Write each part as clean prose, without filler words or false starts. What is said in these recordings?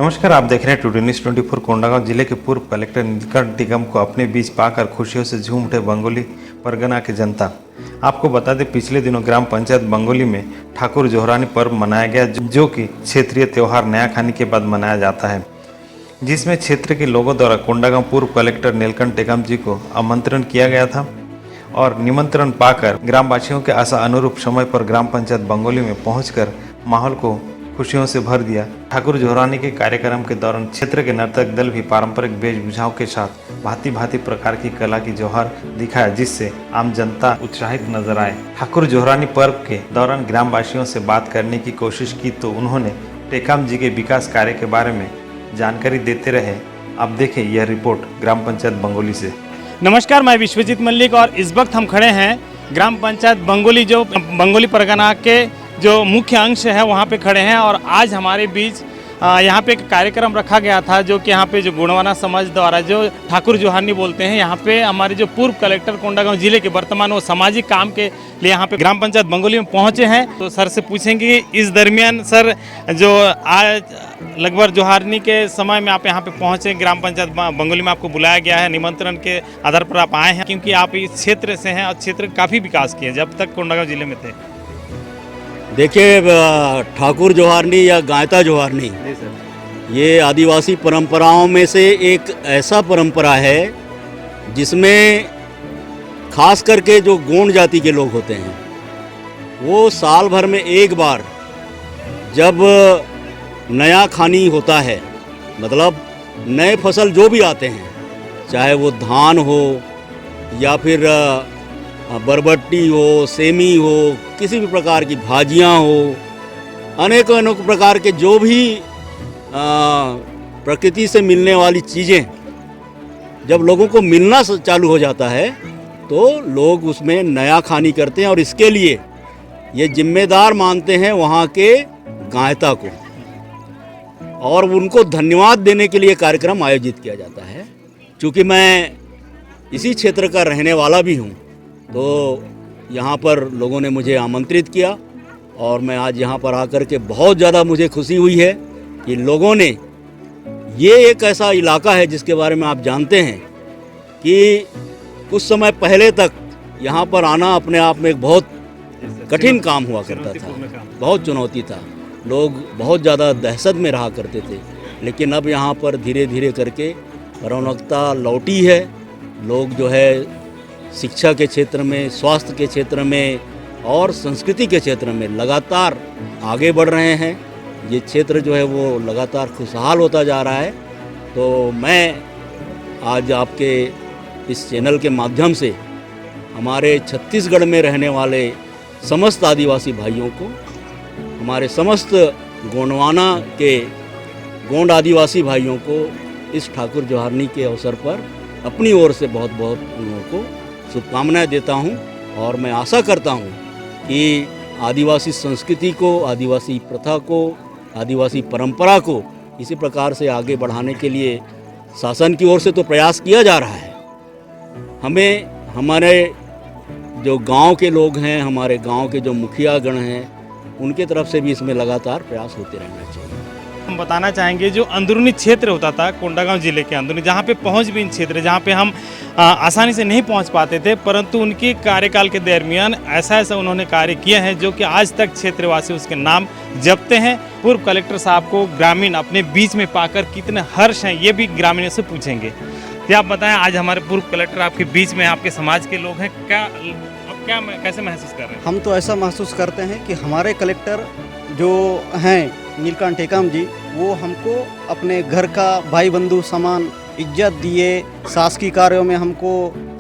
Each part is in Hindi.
नमस्कार, आप देख रहे हैं टुडे न्यूज़ 24। कोंडागांव जिले के पूर्व कलेक्टर नीलकंठ टिकम को अपने बीच पाकर खुशियों से झूम उठे बंगोली परगना की जनता। आपको बता दें, पिछले दिनों ग्राम पंचायत बंगोली में ठाकुर जोहरानी पर्व मनाया गया, जो कि क्षेत्रीय त्यौहार नया खानी के बाद मनाया जाता है, जिसमें क्षेत्र के लोगों द्वारा कोंडागांव पूर्व कलेक्टर नीलकंठ टिकम जी को आमंत्रण किया गया था और निमंत्रण पाकर ग्रामवासियों के आशा अनुरूप समय पर ग्राम पंचायत बंगोली में पहुंचकर माहौल को खुशियों से भर दिया। ठाकुर जोहरानी के कार्यक्रम के दौरान क्षेत्र के नर्तक दल भी पारंपरिक वेशभूषाओं के साथ भांति भांति प्रकार की कला की जोहर दिखाया, जिससे आम जनता उत्साहित नजर आए। ठाकुर जोहरानी पर्व के दौरान ग्रामवासियों से बात करने की कोशिश की तो उन्होंने टेकम जी के विकास कार्य के बारे में जानकारी देते रहे। अब देखें यह रिपोर्ट ग्राम पंचायत बंगोली से। नमस्कार, मैं विश्वजीत मल्लिक और इस वक्त हम खड़े हैं ग्राम पंचायत बंगोली, जो बंगोली परगना के जो मुख्य अंश है वहाँ पे खड़े हैं। और आज हमारे बीच यहाँ पे एक कार्यक्रम रखा गया था, जो कि यहाँ पे जो गुणवाना समाज द्वारा जो ठाकुर जोहरानी बोलते हैं, यहाँ पे हमारे जो पूर्व कलेक्टर कोंडागांव जिले के वर्तमान वो सामाजिक काम के लिए यहाँ पे ग्राम पंचायत बंगोली में पहुँचे हैं। तो सर से पूछेंगे इस दरमियान, सर जो आज लगभग जोहरानी के समय में आप यहाँ पे पहुँचे, ग्राम पंचायत बंगोली में आपको बुलाया गया है, निमंत्रण के आधार पर आप आए हैं, क्योंकि आप इस क्षेत्र से हैं और क्षेत्र काफ़ी विकास किए जब तक कोंडागांव जिले में थे। देखिए, ठाकुर जोहरानी या गायता जोहरानी ये आदिवासी परंपराओं में से एक ऐसा परंपरा है जिसमें खास करके जो गोंड जाति के लोग होते हैं वो साल भर में एक बार जब नया खानी होता है, मतलब नए फसल जो भी आते हैं, चाहे वो धान हो या फिर बरबट्टी हो, सेमी हो, किसी भी प्रकार की भाजियां हो, अनेकों अनेक प्रकार के जो भी प्रकृति से मिलने वाली चीज़ें जब लोगों को मिलना चालू हो जाता है तो लोग उसमें नया खानी करते हैं और इसके लिए ये जिम्मेदार मानते हैं वहाँ के गायता को, और उनको धन्यवाद देने के लिए कार्यक्रम आयोजित किया जाता है। चूँकि मैं इसी क्षेत्र का रहने वाला भी हूँ तो यहाँ पर लोगों ने मुझे आमंत्रित किया और मैं आज यहाँ पर आकर के बहुत ज़्यादा मुझे खुशी हुई है कि लोगों ने, ये एक ऐसा इलाका है जिसके बारे में आप जानते हैं कि कुछ समय पहले तक यहाँ पर आना अपने आप में एक बहुत कठिन काम हुआ करता था, बहुत चुनौती था, लोग बहुत ज़्यादा दहशत में रहा करते थे। लेकिन अब यहाँ पर धीरे धीरे करके रौनकता लौटी है। लोग जो है शिक्षा के क्षेत्र में, स्वास्थ्य के क्षेत्र में और संस्कृति के क्षेत्र में लगातार आगे बढ़ रहे हैं। ये क्षेत्र जो है वो लगातार खुशहाल होता जा रहा है। तो मैं आज आपके इस चैनल के माध्यम से हमारे छत्तीसगढ़ में रहने वाले समस्त आदिवासी भाइयों को, हमारे समस्त गोंडवाना के गोंड आदिवासी भाइयों को इस ठाकुर जोहरानी के अवसर पर अपनी ओर से बहुत बहुत उन लोगों को शुभकामनाएं देता हूं। और मैं आशा करता हूं कि आदिवासी संस्कृति को, आदिवासी प्रथा को, आदिवासी परंपरा को इसी प्रकार से आगे बढ़ाने के लिए शासन की ओर से तो प्रयास किया जा रहा है। हमें हमारे जो गांव के लोग हैं, हमारे गांव के जो मुखिया गण हैं, उनके तरफ से भी इसमें लगातार प्रयास होते रहना चाहिए। हम बताना चाहेंगे जो अंदरूनी क्षेत्र होता था कोंडागांव जिले के अंदरूनी, जहाँ पे पहुँच भी इन क्षेत्र, जहाँ पे हम आसानी से नहीं पहुँच पाते थे, परंतु उनके कार्यकाल के दरमियान ऐसा उन्होंने कार्य किया है जो कि आज तक क्षेत्रवासी उसके नाम जपते हैं। पूर्व कलेक्टर साहब को ग्रामीण अपने बीच में पाकर कितने हर्ष हैं, ये भी ग्रामीणों से पूछेंगे। तो आप बताएं, आज हमारे पूर्व कलेक्टर आपके बीच में, आपके समाज के लोग हैं, कैसे महसूस कर रहे हैं? हम तो ऐसा महसूस करते हैं कि हमारे कलेक्टर जो हैं नीलकंठ टिकम जी, वो हमको अपने घर का भाई बंधु समान इज्जत दिए, शासकीय कार्यों में हमको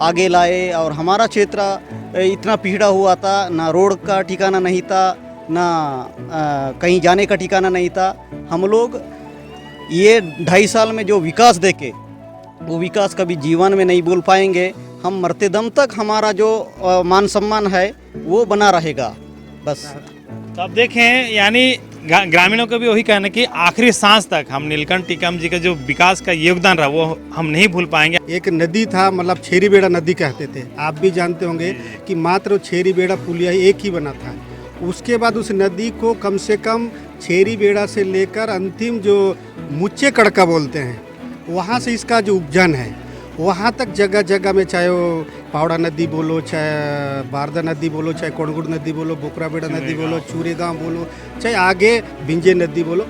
आगे लाए। और हमारा क्षेत्र इतना पिछड़ा हुआ था, ना रोड का ठिकाना नहीं था, ना कहीं जाने का ठिकाना नहीं था। हम लोग ये 2.5 साल में जो विकास देखे, वो विकास कभी जीवन में नहीं भूल पाएंगे। हम मरते दम तक हमारा जो मान सम्मान है वो बना रहेगा बस। तो अब देखें, यानी ग्रामीणों का भी वही कहना कि आखिरी सांस तक हम नीलकंठ टिकम जी का जो विकास का योगदान रहा वो हम नहीं भूल पाएंगे। एक नदी था, मतलब छेरीबेड़ा नदी कहते थे, आप भी जानते होंगे कि मात्र छेरीबेड़ा पुलिया एक ही बना था। उसके बाद उस नदी को कम से कम छेरी बेड़ा से लेकर अंतिम जो मुच्चे कड़का बोलते हैं, वहाँ से इसका जो उपजन है वहाँ तक जगह जगह में, चाहे वो पावड़ा नदी बोलो, चाहे बारदा नदी बोलो, चाहे कोणगुड़ नदी बोलो, बोकरा बेड़ा नदी बोलो, चूरेगांव बोलो, चाहे आगे बिंजे नदी बोलो,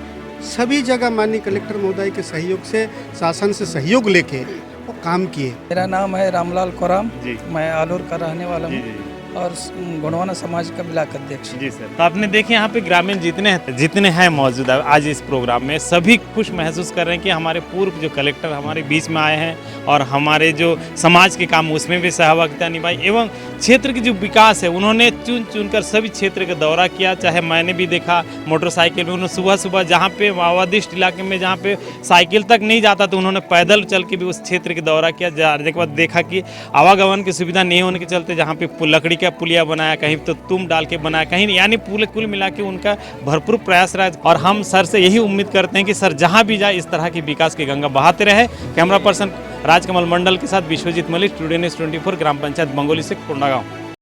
सभी जगह माननीय कलेक्टर महोदय के सहयोग से, शासन से सहयोग लेके वो काम किए। मेरा नाम है रामलाल कोराम, जी। मैं आलूर का रहने वाला हूँ और गोंडवाना समाज का ब्लॉक अध्यक्ष। जी सर। तो आपने देखे यहाँ पे ग्रामीण जितने हैं मौजूद आज इस प्रोग्राम में, सभी खुश महसूस कर रहे हैं कि हमारे पूर्व जो कलेक्टर हमारे बीच में आए हैं और हमारे जो समाज के काम उसमें भी सहभागिता निभाई एवं क्षेत्र की जो विकास है उन्होंने चुन कर सभी क्षेत्र का दौरा किया। चाहे मैंने भी देखा मोटरसाइकिल में, उन्होंने सुबह सुबह जहाँ पे माओवादिस्ट इलाके में जहाँ पे साइकिल तक नहीं जाता तो उन्होंने पैदल चल के भी उस क्षेत्र का दौरा किया। जाने के बाद देखा कि आवागमन की सुविधा नहीं होने के चलते जहाँ पे लकड़ी का पुलिया बनाया, कहीं तो तुम डाल के बनाया, कहीं यानी कुल मिला के उनका भरपूर प्रयास रहा। और हम सर से यही उम्मीद करते हैं कि सर जहाँ भी जाए इस तरह की विकास की गंगा बहाते रहे। कैमरा पर्सन राजकमल मंडल के साथ विश्वजीत मलिक, टुडे न्यूज़ 24, ग्राम पंचायत बंगोली से कोंडागांव।